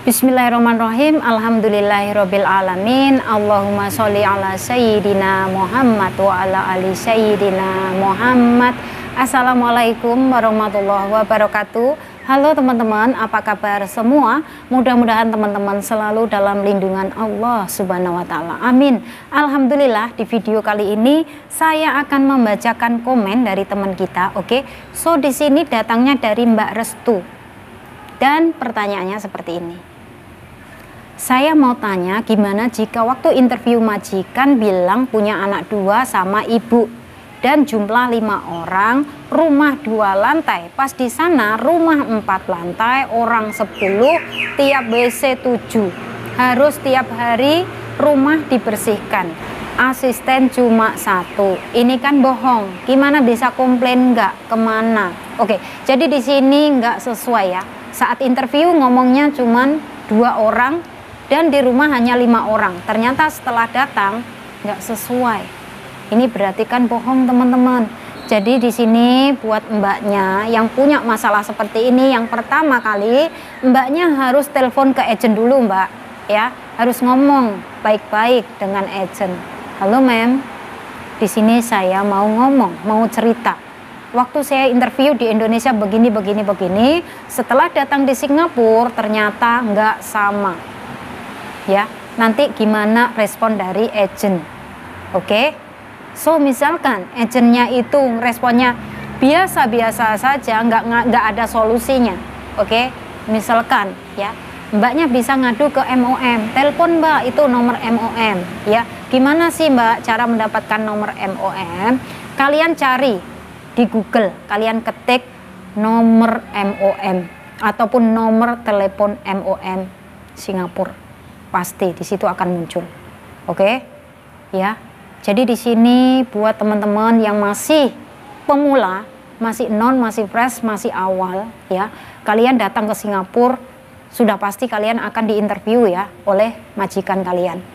Bismillahirrahmanirrahim. Alhamdulillahirabbil alamin. Allahumma sholli ala sayyidina Muhammad wa ala ali sayyidina Muhammad. Assalamualaikum warahmatullahi wabarakatuh. Halo teman-teman, apa kabar semua? Mudah-mudahan teman-teman selalu dalam lindungan Allah Subhanahu wa taala. Amin. Alhamdulillah, di video kali ini saya akan membacakan komen dari teman kita. Oke. So di sini datangnya dari Mbak Restu. Dan pertanyaannya seperti ini. Saya mau tanya, gimana jika waktu interview majikan bilang punya anak 2 sama ibu dan jumlah 5 orang, rumah 2 lantai, pas di sana rumah 4 lantai, orang 10, tiap WC 7, harus tiap hari rumah dibersihkan, asisten cuma 1, ini kan bohong, gimana bisa komplain nggak, kemana? Oke, jadi di sini nggak sesuai ya, saat interview ngomongnya cuman 2 orang dan di rumah hanya 5 orang, ternyata setelah datang nggak sesuai. Ini berarti kan bohong teman-teman. Jadi di sini buat mbaknya yang punya masalah seperti ini, yang pertama kali mbaknya harus telepon ke agent dulu mbak, ya harus ngomong baik-baik dengan agent. Halo ma'am, di sini saya mau ngomong, mau cerita. Waktu saya interview di Indonesia begini. Setelah datang di Singapura ternyata nggak sama. Ya, nanti gimana respon dari agent? Oke, so misalkan agentnya itu responnya biasa-biasa saja, nggak ada solusinya. Oke, misalkan ya, mbaknya bisa ngadu ke MOM, telepon mbak itu nomor MOM. Ya, gimana sih mbak cara mendapatkan nomor MOM? Kalian cari di Google, kalian ketik nomor MOM ataupun nomor telepon MOM Singapura. Pasti di situ akan muncul. Oke? Ya. Jadi di sini buat teman-teman yang masih pemula, masih masih fresh, masih awal ya. Kalian datang ke Singapura sudah pasti kalian akan diinterview ya oleh majikan kalian.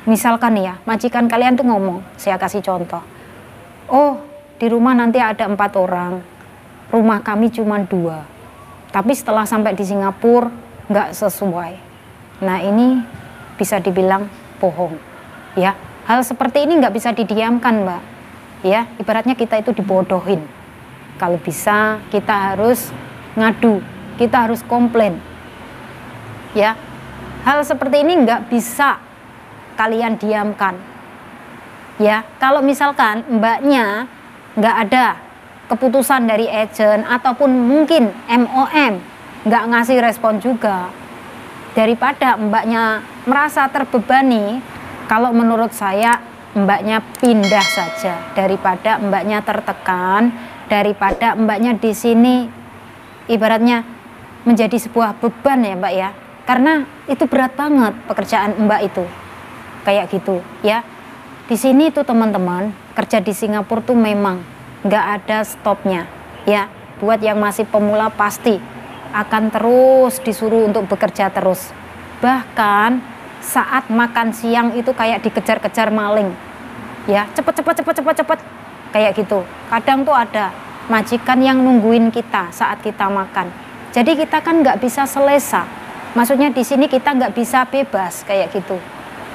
Misalkan ya, majikan kalian tuh ngomong, saya kasih contoh. Oh, di rumah nanti ada 4 orang. Rumah kami cuma 2. Tapi setelah sampai di Singapura nggak sesuai. Nah ini bisa dibilang bohong ya. Hal seperti ini nggak bisa didiamkan mbak ya, ibaratnya kita itu dibodohin. Kalau bisa kita harus ngadu, kita harus komplain ya. Hal seperti ini nggak bisa kalian diamkan ya. Kalau misalkan mbaknya nggak ada keputusan dari agent ataupun mungkin MOM nggak ngasih respon juga, daripada mbaknya merasa terbebani, kalau menurut saya mbaknya pindah saja daripada mbaknya tertekan, daripada mbaknya di sini ibaratnya menjadi sebuah beban ya mbak ya, karena itu berat banget pekerjaan mbak itu kayak gitu ya. Di sini tuh teman-teman, kerja di Singapura tuh memang nggak ada stopnya ya. Buat yang masih pemula pasti akan terus disuruh untuk bekerja terus. Bahkan saat makan siang itu kayak dikejar-kejar maling ya, cepet kayak gitu. Kadang tuh ada majikan yang nungguin kita saat kita makan, jadi kita kan nggak bisa selesa, maksudnya di sini kita nggak bisa bebas kayak gitu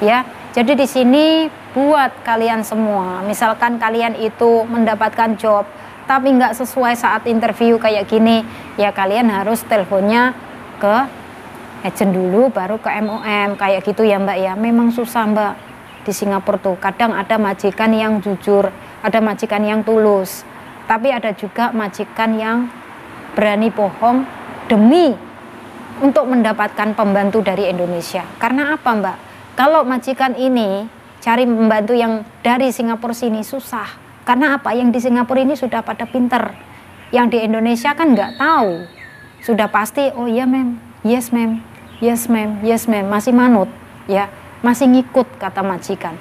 ya. Jadi di sini buat kalian semua, misalkan kalian itu mendapatkan job tapi nggak sesuai saat interview kayak gini ya, kalian harus teleponnya ke agent dulu baru ke MOM kayak gitu ya mbak ya. Memang susah mbak di Singapura tuh, kadang ada majikan yang jujur, ada majikan yang tulus, tapi ada juga majikan yang berani bohong demi untuk mendapatkan pembantu dari Indonesia. Karena apa mbak? Kalau majikan ini cari pembantu yang dari Singapura sini susah. Karena apa? Yang di Singapura ini sudah pada pinter. Yang di Indonesia kan nggak tahu. Sudah pasti, oh iya mem, yes mem, yes mem, yes mem, masih manut ya, masih ngikut kata majikan.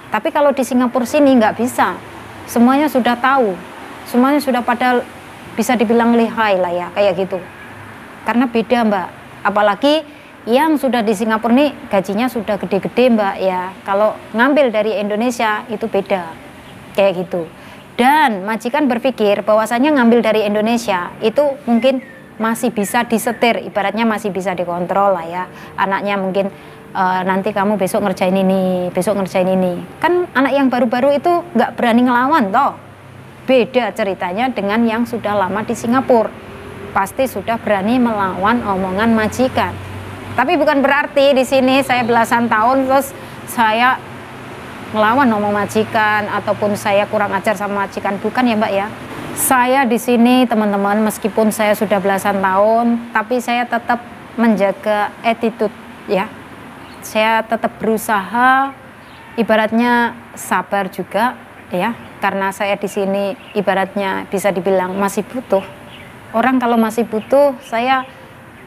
Tapi kalau di Singapura sini nggak bisa. Semuanya sudah tahu, semuanya sudah pada bisa dibilang lihai lah ya, kayak gitu. Karena beda mbak, apalagi yang sudah di Singapura nih gajinya sudah gede-gede mbak ya. Kalau ngambil dari Indonesia itu beda kayak gitu. Dan majikan berpikir bahwasanya ngambil dari Indonesia itu mungkin masih bisa disetir, ibaratnya masih bisa dikontrol lah ya. Anaknya mungkin nanti kamu besok ngerjain ini, besok ngerjain ini. Kan anak yang baru-baru itu nggak berani ngelawan toh. Beda ceritanya dengan yang sudah lama di Singapura. Pasti sudah berani melawan omongan majikan. Tapi bukan berarti di sini saya belasan tahun terus saya ngelawan ngomong majikan ataupun saya kurang ajar sama majikan, bukan ya Mbak ya. Saya di sini teman-teman, meskipun saya sudah belasan tahun, tapi saya tetap menjaga attitude ya. Saya tetap berusaha, ibaratnya sabar juga ya, karena saya di sini ibaratnya bisa dibilang masih butuh. Orang kalau masih butuh, saya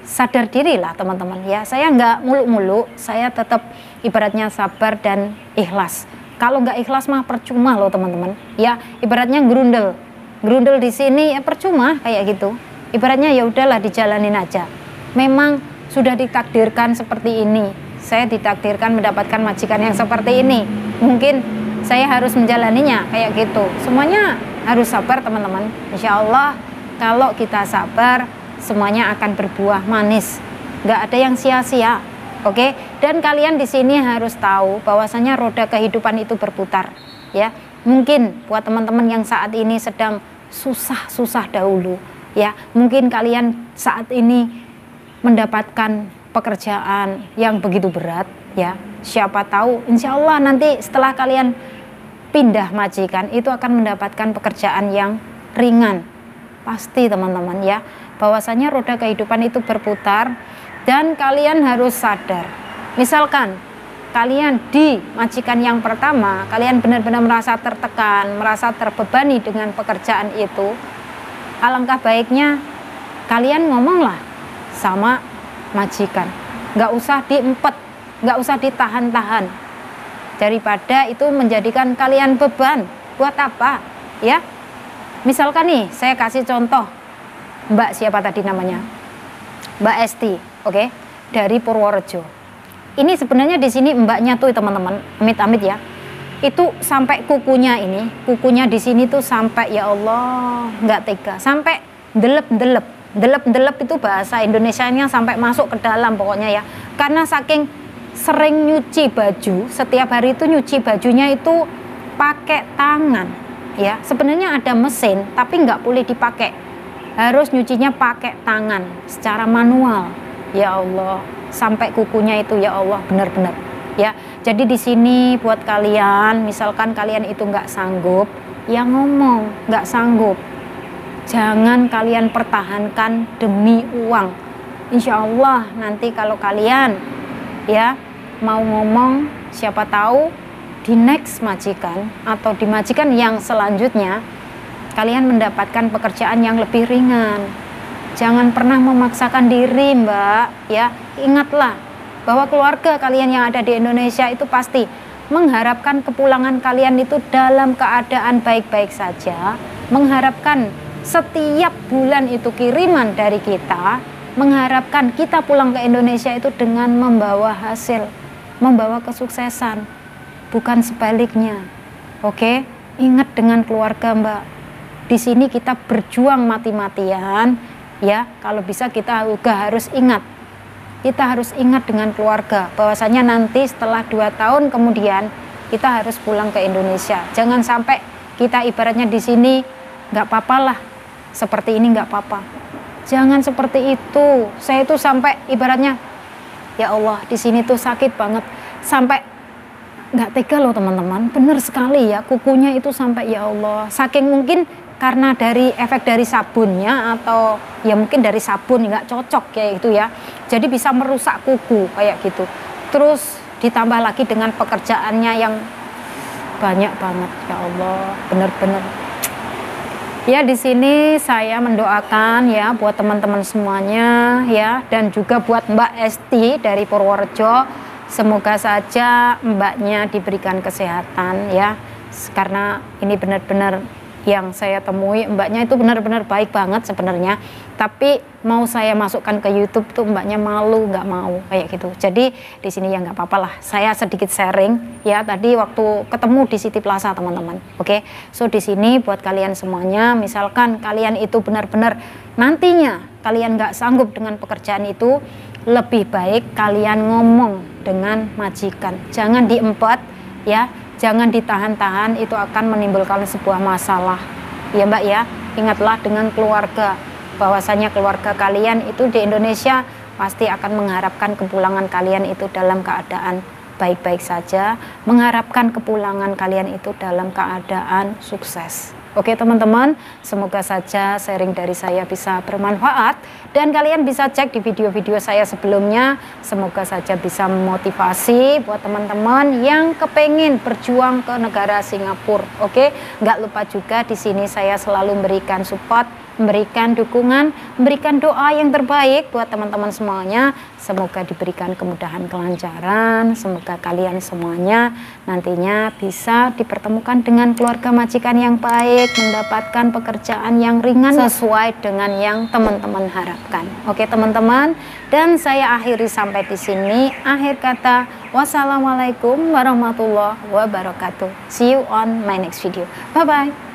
sadar diri lah teman-teman ya. Saya nggak muluk-muluk, saya tetap ibaratnya sabar dan ikhlas. Kalau nggak ikhlas mah percuma loh teman-teman ya. Ibaratnya gerundel di sini ya percuma kayak gitu. Ibaratnya ya udahlah dijalanin aja. Memang sudah ditakdirkan seperti ini. Saya ditakdirkan mendapatkan majikan yang seperti ini. Mungkin saya harus menjalaninya kayak gitu. Semuanya harus sabar teman-teman. Insya Allah kalau kita sabar, semuanya akan berbuah manis. Nggak ada yang sia-sia. Oke, dan kalian di sini harus tahu bahwasanya roda kehidupan itu berputar. Ya, mungkin buat teman-teman yang saat ini sedang susah-susah dahulu, ya, mungkin kalian saat ini mendapatkan pekerjaan yang begitu berat, ya. Siapa tahu, insya Allah nanti setelah kalian pindah majikan itu akan mendapatkan pekerjaan yang ringan. Pasti teman-teman ya, bahwasanya roda kehidupan itu berputar dan kalian harus sadar. Misalkan kalian di majikan yang pertama, kalian benar-benar merasa tertekan, merasa terbebani dengan pekerjaan itu, alangkah baiknya kalian ngomonglah sama majikan. Nggak usah diempet, nggak usah ditahan-tahan. Daripada itu menjadikan kalian beban. Buat apa? Ya. Misalkan nih, saya kasih contoh. Mbak siapa tadi namanya? Mbak Esti, oke? Dari Purworejo. Ini sebenarnya di sini mbaknya tuh teman-teman, amit-amit ya. Itu sampai kukunya di sini tuh sampai ya Allah, nggak tega. Sampai delep-delep. Delep-delep itu bahasa Indonesianya sampai masuk ke dalam pokoknya ya. Karena saking sering nyuci baju, setiap hari itu nyuci bajunya itu pakai tangan ya. Sebenarnya ada mesin tapi nggak boleh dipakai, harus nyucinya pakai tangan secara manual. Ya Allah, sampai kukunya itu ya Allah benar-benar ya. Jadi di sini buat kalian, misalkan kalian itu nggak sanggup, ya ngomong nggak sanggup. Jangan kalian pertahankan demi uang. Insya Allah nanti kalau kalian ya mau ngomong, siapa tahu di next majikan atau di majikan yang selanjutnya kalian mendapatkan pekerjaan yang lebih ringan. Jangan pernah memaksakan diri Mbak ya. Ingatlah bahwa keluarga kalian yang ada di Indonesia itu pasti mengharapkan kepulangan kalian itu dalam keadaan baik-baik saja, mengharapkan setiap bulan itu kiriman dari kita, mengharapkan kita pulang ke Indonesia itu dengan membawa hasil, membawa kesuksesan, bukan sebaliknya. Oke, ingat dengan keluarga Mbak. Di sini kita berjuang mati-matian, ya. Kalau bisa kita juga harus ingat. Kita harus ingat dengan keluarga, bahwasanya nanti setelah 2 tahun kemudian kita harus pulang ke Indonesia. Jangan sampai kita ibaratnya di sini nggak apa-apa lah, seperti ini nggak apa-apa. Jangan seperti itu. Saya itu sampai ibaratnya ya Allah di sini tuh sakit banget, sampai nggak tega loh teman-teman. Bener sekali ya, kukunya itu sampai ya Allah, saking mungkin karena dari efek dari sabunnya atau ya mungkin dari sabun nggak cocok kayak gitu ya, jadi bisa merusak kuku kayak gitu. Terus ditambah lagi dengan pekerjaannya yang banyak banget ya Allah, bener-bener ya. Di sini saya mendoakan ya buat teman-teman semuanya ya, dan juga buat Mbak Esti dari Purworejo, semoga saja mbaknya diberikan kesehatan ya, karena ini benar-benar yang saya temui, mbaknya itu benar-benar baik banget sebenarnya, tapi mau saya masukkan ke YouTube tuh mbaknya malu, nggak mau kayak gitu. Jadi di sini ya nggak apa-apa lah, saya sedikit sharing ya tadi waktu ketemu di City Plaza teman-teman. Oke, so di sini buat kalian semuanya, misalkan kalian itu benar-benar nantinya kalian nggak sanggup dengan pekerjaan itu, lebih baik kalian ngomong dengan majikan. Jangan diempet ya, jangan ditahan-tahan, itu akan menimbulkan sebuah masalah. Ya Mbak ya, ingatlah dengan keluarga, bahwasanya keluarga kalian itu di Indonesia pasti akan mengharapkan kepulangan kalian itu dalam keadaan baik-baik saja, mengharapkan kepulangan kalian itu dalam keadaan sukses. Oke teman-teman, semoga saja sharing dari saya bisa bermanfaat dan kalian bisa cek di video-video saya sebelumnya. Semoga saja bisa memotivasi buat teman-teman yang kepengen berjuang ke negara Singapura. Oke, nggak lupa juga di sini saya selalu memberikan support, memberikan dukungan, memberikan doa yang terbaik buat teman-teman semuanya. Semoga diberikan kemudahan, kelancaran, semoga kalian semuanya nantinya bisa dipertemukan dengan keluarga majikan yang baik, mendapatkan pekerjaan yang ringan sesuai dengan yang teman-teman harapkan. Oke teman-teman, dan saya akhiri sampai di sini. Akhir kata, wassalamualaikum warahmatullahi wabarakatuh. See you on my next video. Bye bye.